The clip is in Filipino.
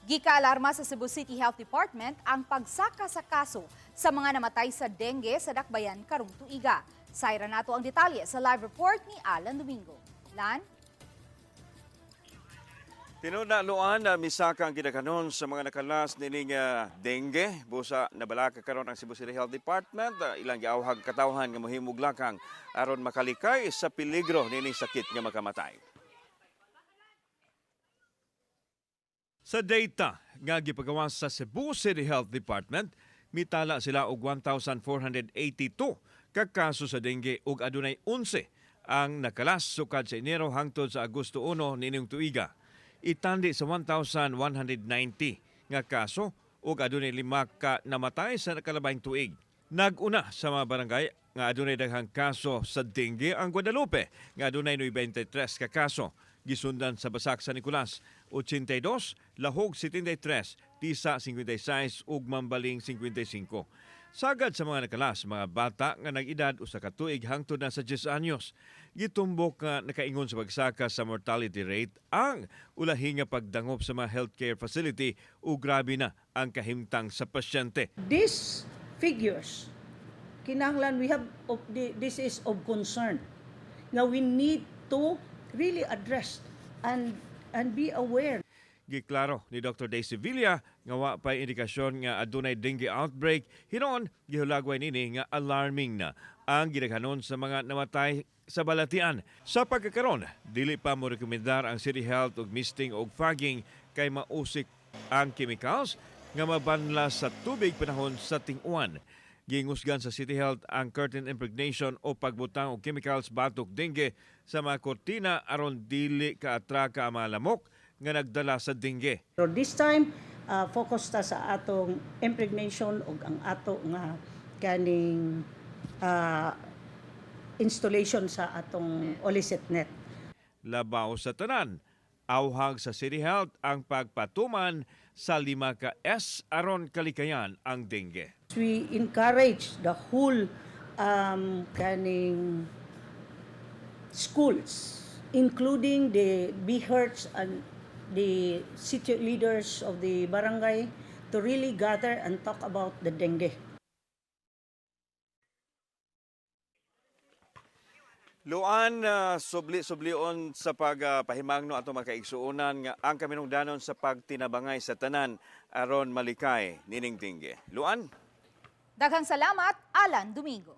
Gikaalarma sa Cebu City Health Department ang pagsaka sa kaso sa mga namatay sa dengue sa Dakbayan karong tuiga. Sayra nato ang detalye sa live report ni Alan Domingo. Lan? Tinunaluan na misaka ang gidakanon sa mga nakalas nining dengue. Busa nabalaka karon ang Cebu City Health Department. Ilang giawhag katawhan nga mohimog lakang aron makalikay sa peligro nining sakit nga makamatay. Sa data nga gipagawa sa Cebu City Health Department, mitala sila og 1,482 ka kaso sa dengue ug adunay 11 ang nakalas sukad sa Enero hangtod sa Agosto 1 nining tuiga. Itandi sa 1,190 nga kaso ug adunay 5 ka namatay sa nakalabayng tuig. Naguna sa mga barangay nga adunay daghang kaso sa dengue ang Guadalupe nga adunay 93 ka kaso. Gisundan sa Basak San Nicolas 82, Lahog 73, Tisa 56 ug Mambaling 55. Sagad sa mga nakalas, mga bata nga nag-edad usa ka tuig hangtod na sa 10 anyos. Gitumbok nga nakaingon sa pagsaka sa mortality rate ang ulahi nga pagdangop sa mga healthcare facility ug grabe na ang kahimtang sa pasyente. These figures, kinahanglan this is of concern. Now we need to really address and be aware. Giklaro ni Dr. Daisy Villa nga wa pay indikasyon nga adunay dengue outbreak, hinon gihulagway nini nga alarming na ang gidaghanon sa mga namatay sa balatian. Sa pagkakaron, dili pa mo rekomendar ang City Health og misting og fogging kay mausik ang chemicals nga mabanla sa tubig panahon sa ting-uwan. Gingusgan sa City Health ang curtain impregnation o pagbutang og chemicals batok dengue sa mga kortina aron dili kaatraka ang mga lamok nga nagdala sa dengue. So this time, focus ta sa atong impregnation og ang ato nga kaning installation sa atong Oliset net. Labaw sa tanan, awhag sa City Health ang pagpatuman sa 5 ka S aron kalikayan ang dengue. We encourage the whole kaning schools, including the BHERTs and the city leaders of the barangay, to really gather and talk about the dengue. Luan, subli-sublion sa pagpahimangno ato makaigsuonan nga ang kaminungdanon sa pagtinabangay sa tanan aron malikay nining dengue. Luan? Daghang salamat, Alan Domingo.